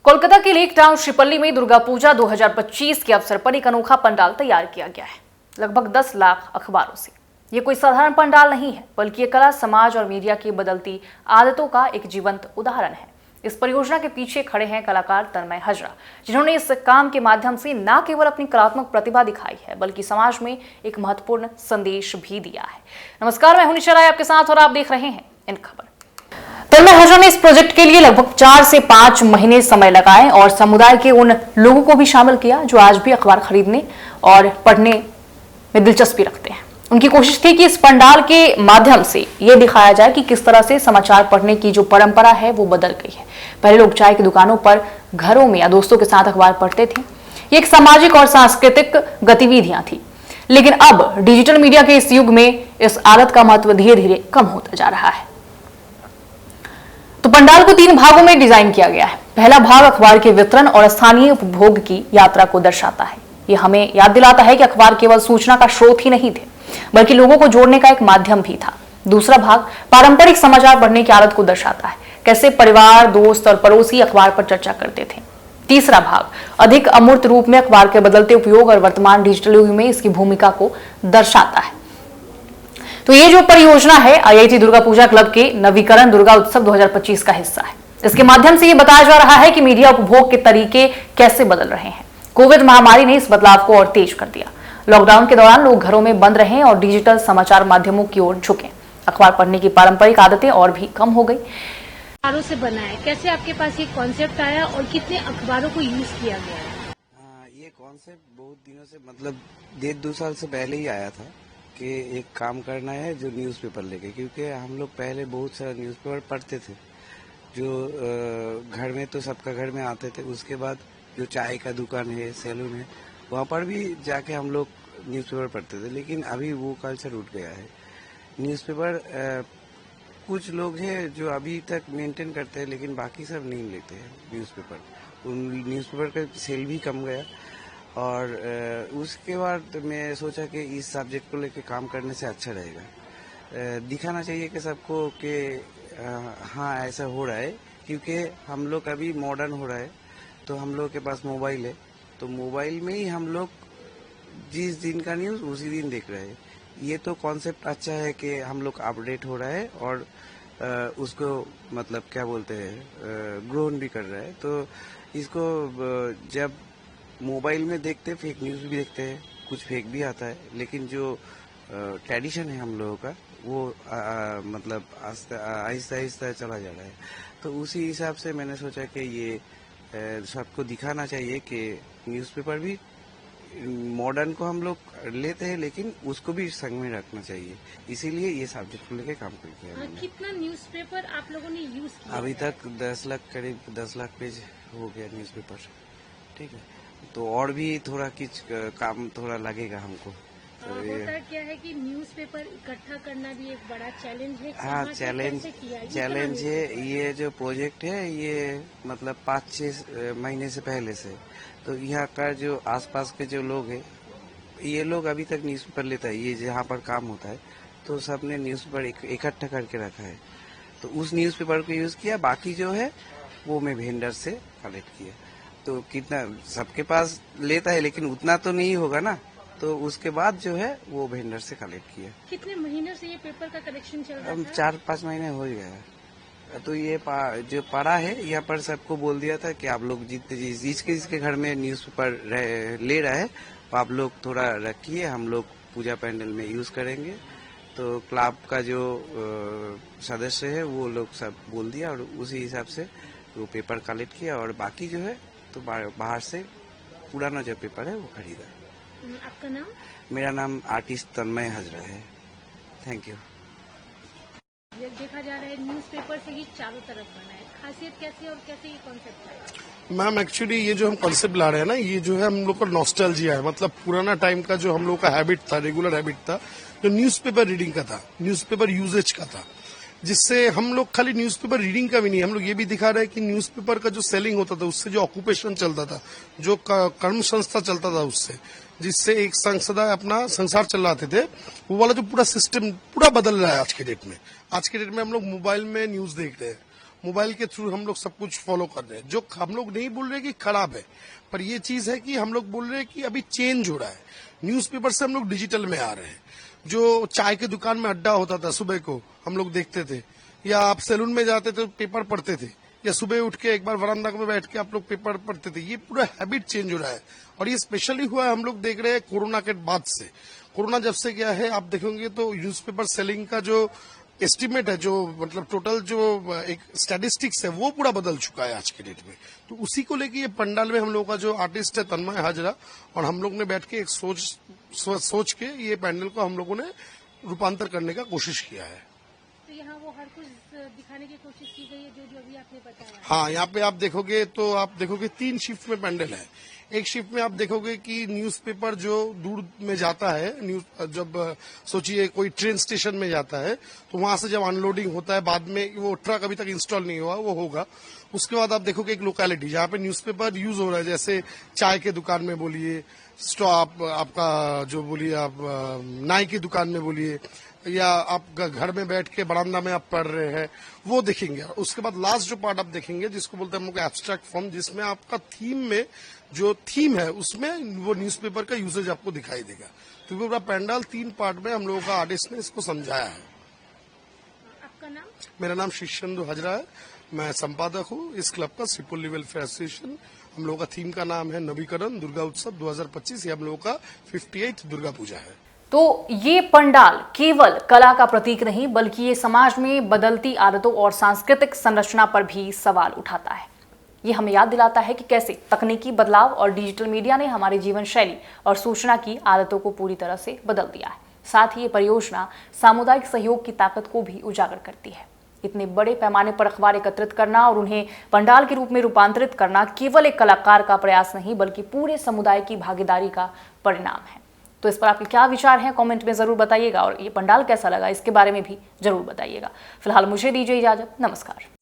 कोलकाता के lake town श्रीपल्ली में दुर्गा पूजा 2025 के अवसर पर एक अनोखा पंडाल तैयार किया गया है, लगभग 10 लाख अखबारों से। ये कोई साधारण पंडाल नहीं है, बल्कि ये कला, समाज और मीडिया की बदलती आदतों का एक जीवंत उदाहरण है। इस परियोजना के पीछे खड़े हैं कलाकार तन्मय हजरा, जिन्होंने इस काम के माध्यम से न केवल अपनी कलात्मक प्रतिभा दिखाई है, बल्कि समाज में एक महत्वपूर्ण संदेश भी दिया है। नमस्कार, मैं हूं निशा राय आपके साथ और आप देख रहे हैं इन खबर। तन्मय हजरा ने इस प्रोजेक्ट के लिए लगभग 4 से 5 महीने समय लगाए और समुदाय के उन लोगों को भी शामिल किया जो आज भी अखबार खरीदने और पढ़ने में दिलचस्पी रखते हैं। उनकी कोशिश थी कि इस पंडाल के माध्यम से यह दिखाया जाए कि किस तरह से समाचार पढ़ने की जो परंपरा है वो बदल गई है। पहले लोग चाय की दुकानों पर, घरों में या दोस्तों के साथ अखबार पढ़ते थे। ये एक सामाजिक और सांस्कृतिक गतिविधियां थी, लेकिन अब डिजिटल मीडिया के इस युग में इस आदत का महत्व धीरे धीरे कम होता जा रहा है। तो पंडाल को 3 भागों में डिजाइन किया गया है। पहला भाग अखबार के वितरण और स्थानीय उपभोग की यात्रा को दर्शाता है। ये हमें याद दिलाता है कि अखबार केवल सूचना का स्रोत ही नहीं थे, बल्कि लोगों को जोड़ने का एक माध्यम भी था। दूसरा भाग पारंपरिक समाचार पढ़ने की आदत को दर्शाता है, कैसे परिवार, दोस्त और पड़ोसी अखबार पर चर्चा करते थे। तीसरा भाग अधिक अमूर्त रूप में अखबार के बदलते उपयोग और वर्तमान डिजिटल युग में इसकी भूमिका को दर्शाता है। तो ये जो परियोजना है IIT दुर्गा पूजा क्लब के नवीकरण दुर्गा उत्सव 2025 का हिस्सा है। इसके माध्यम से ये बताया जा रहा है कि मीडिया उपभोग के तरीके कैसे बदल रहे हैं। कोविड महामारी ने इस बदलाव को और तेज कर दिया। लॉकडाउन के दौरान लोग घरों में बंद रहे और डिजिटल समाचार माध्यमों की ओर झुके। अखबार पढ़ने की पारंपरिक आदतें और भी कम हो गई। अखबारों से बना है, कैसे आपके पास ये कॉन्सेप्ट आया और कितने अखबारों को यूज किया गया? ये कॉन्सेप्ट बहुत दिनों से, मतलब 1.5-2 साल से पहले ही आया था कि एक काम करना है जो न्यूज़पेपर लेके, क्योंकि हम लोग पहले बहुत सारा न्यूज़पेपर पढ़ते थे, जो घर में तो सबका घर में आते थे। उसके बाद जो चाय का दुकान है, सैलून है, वहाँ पर भी जाके हम लोग न्यूज़पेपर पढ़ते थे। लेकिन अभी वो कल्चर उठ गया है। न्यूज़पेपर कुछ लोग हैं जो अभी तक मेंटेन करते हैं, लेकिन बाकी सब नहीं लेते हैं न्यूज़पेपर। उन न्यूज़पेपर का सेल भी कम गया। और उसके बाद मैं सोचा कि इस सब्जेक्ट को लेके काम करने से अच्छा रहेगा। दिखाना चाहिए कि सबको कि हाँ ऐसा हो रहा है, क्योंकि हम लोग अभी मॉडर्न हो रहा है। तो हम लोग के पास मोबाइल है, तो मोबाइल में ही हम लोग जिस दिन का न्यूज़ उसी दिन देख रहे हैं। ये तो कॉन्सेप्ट अच्छा है कि हम लोग अपडेट हो रहा है और उसको मतलब क्या बोलते हैं, ग्रोन भी कर रहा है। तो इसको जब मोबाइल में देखते फेक न्यूज़ भी देखते हैं, कुछ फेक भी आता है, लेकिन जो ट्रेडिशन है हम लोगों का वो मतलब आहिस्ता आहिस्ता चला जा रहा है। तो उसी हिसाब से मैंने सोचा कि ये सबको दिखाना चाहिए कि न्यूज़पेपर भी मॉडर्न को हम लोग लेते हैं, लेकिन उसको भी संग में रखना चाहिए। इसीलिए ये सब्जेक्ट को लेके काम किया मैंने। कितना न्यूज़पेपर आप लोगों ने यूज किया? अभी तक 10 लाख, करीब 10 लाख पेज हो गया न्यूज़पेपर। ठीक है, तो और भी थोड़ा कुछ काम थोड़ा लगेगा हमको। तो होता क्या है कि न्यूज़पेपर इकट्ठा करना भी एक बड़ा चैलेंज है। हाँ, चैलेंज है। ये जो प्रोजेक्ट है ये मतलब 5-6 महीने से पहले से, तो यहाँ का जो आसपास के जो लोग हैं, ये लोग अभी तक न्यूज़पेपर लेता है, ये जहाँ पर काम होता है, तो सबने न्यूज़पेपर इकट्ठा करके रखा है। तो उस न्यूज़पेपर को यूज किया, बाकी जो है वो मैं वेंडर से कलेक्ट किया। तो कितना सबके पास लेता है, लेकिन उतना तो नहीं होगा ना, तो उसके बाद जो है वो वेंडर से कलेक्ट किया। कितने महीनों से ये पेपर का कलेक्शन चल रहा था? 4-5 महीने हो गया है। तो ये जो पड़ा है, यहाँ पर सबको बोल दिया था कि आप लोग जितने जिसके घर में न्यूज़पेपर ले रहा है, तो आप लोग थोड़ा रखिए, हम लोग पूजा पैंडल में यूज करेंगे। तो क्लब का जो सदस्य है वो लोग सब बोल दिया और उसी हिसाब से वो पेपर कलेक्ट किया, और बाकी जो है तो बाहर से पुराना जो पेपर है वो खरीदा। आपका नाम? मेरा नाम आर्टिस्ट तन्मय हजरा है। Thank you. देखा जा रहा है न्यूज़पेपर से ही चारों तरफ बना है, खासियत कैसे और कैसे ये कॉन्सेप्ट है? मैम एक्चुअली ये जो हम कॉन्सेप्ट ला रहे हैं ना, ये जो है हम लोग का नॉस्टैल्जिया है। मतलब पुराना टाइम का जो हम लोग का हैबिट था, रेगुलर हैबिट था, जो न्यूज़पेपर रीडिंग का था, न्यूज़पेपर यूजेज का था, जिससे हम लोग खाली न्यूज़पेपर रीडिंग का भी नहीं, हम लोग ये भी दिखा रहे हैं कि न्यूज़पेपर का जो सेलिंग होता था, उससे जो ऑक्यूपेशन चलता था, जो कर्म संस्था चलता था, उससे जिससे एक संसदा अपना संसार चलाते थे, वो वाला जो पूरा सिस्टम पूरा बदल रहा है आज के डेट में। आज के डेट में हम लोग मोबाइल में न्यूज देखते हैं, मोबाइल के थ्रू हम लोग सब कुछ फॉलो कर रहे हैं। जो हम लोग नहीं बोल रहे कि खराब है, पर ये चीज है कि हम लोग बोल रहे हैं कि अभी चेंज हो रहा है। न्यूज़पेपर से हम लोग डिजिटल में आ रहे हैं। जो चाय के दुकान में अड्डा होता था, सुबह को हम लोग देखते थे, या आप सैलून में जाते थे पेपर पढ़ते थे, या सुबह उठ के एक बार वरांदा में बैठ के आप लोग पेपर पढ़ते थे। ये पूरा हैबिट चेंज हो रहा है, और ये स्पेशली हुआ है हम लोग देख रहे हैं कोरोना के बाद से। कोरोना जब से गया है, आप देखेंगे तो न्यूज़पेपर सेलिंग का जो एस्टिमेट है, जो मतलब टोटल जो एक स्टैटिस्टिक्स है, वो पूरा बदल चुका है आज के डेट में। तो उसी को लेके ये पंडाल में हम लोगों का जो आर्टिस्ट है तन्मय हाजरा, और हम लोग ने बैठ के एक सोच के ये पैंडल को हम लोगों ने रूपांतर करने का कोशिश किया है। तो यहाँ वो हर कुछ दिखाने की कोशिश की गई है जो जो अभी आपने बताया। हाँ, यहाँ पे आप देखोगे तो आप देखोगे 3 शिफ्ट में पैंडल है। एक शिफ्ट में आप देखोगे कि न्यूज़पेपर जो दूर में जाता है, जब सोचिए कोई ट्रेन स्टेशन में जाता है, तो वहां से जब अनलोडिंग होता है, बाद में वो ट्रक अभी तक इंस्टॉल नहीं हुआ, वो होगा। उसके बाद आप देखोगे एक लोकेलिटी जहाँ पे न्यूज़पेपर यूज हो रहा है, जैसे चाय के दुकान में बोलिए, स्टॉप आपका जो बोलिए आप नाई की दुकान में बोलिए, या आप घर में बैठ के बरामदा में आप पढ़ रहे हैं, वो देखेंगे। उसके बाद लास्ट जो पार्ट आप देखेंगे जिसको बोलते हैं हम लोग एब्स्ट्रैक्ट फॉर्म, जिसमें आपका थीम में जो थीम है उसमें वो न्यूज़पेपर का यूसेज आपको दिखाई देगा। तो पूरा पैंडल 3 पार्ट में हम लोगों का आर्टिस्ट ने इसको समझाया है। आपका नाम? मेरा नाम शिष्येंदु हाजरा है, मैं संपादक हूँ इस क्लब का, श्रीपुल्ली वेलफेयर एसोसिएशन। हम लोगों का थीम का नाम है नवीकरण दुर्गा उत्सव 2025। ये हम लोगों का 58th दुर्गा पूजा है। तो ये पंडाल केवल कला का प्रतीक नहीं, बल्कि ये समाज में बदलती आदतों और सांस्कृतिक संरचना पर भी सवाल उठाता है। ये हमें याद दिलाता है कि कैसे तकनीकी बदलाव और डिजिटल मीडिया ने हमारी जीवन शैली और सूचना की आदतों को पूरी तरह से बदल दिया है। साथ ही ये परियोजना सामुदायिक सहयोग की ताकत को भी उजागर करती है। इतने बड़े पैमाने पर अखबार एकत्रित करना और उन्हें पंडाल के रूप में रूपांतरित करना केवल एक कलाकार का प्रयास नहीं, बल्कि पूरे समुदाय की भागीदारी का परिणाम है। तो इस पर आपके क्या विचार हैं, कमेंट में जरूर बताइएगा, और ये पंडाल कैसा लगा इसके बारे में भी जरूर बताइएगा। फिलहाल मुझे दीजिए इजाजत, नमस्कार।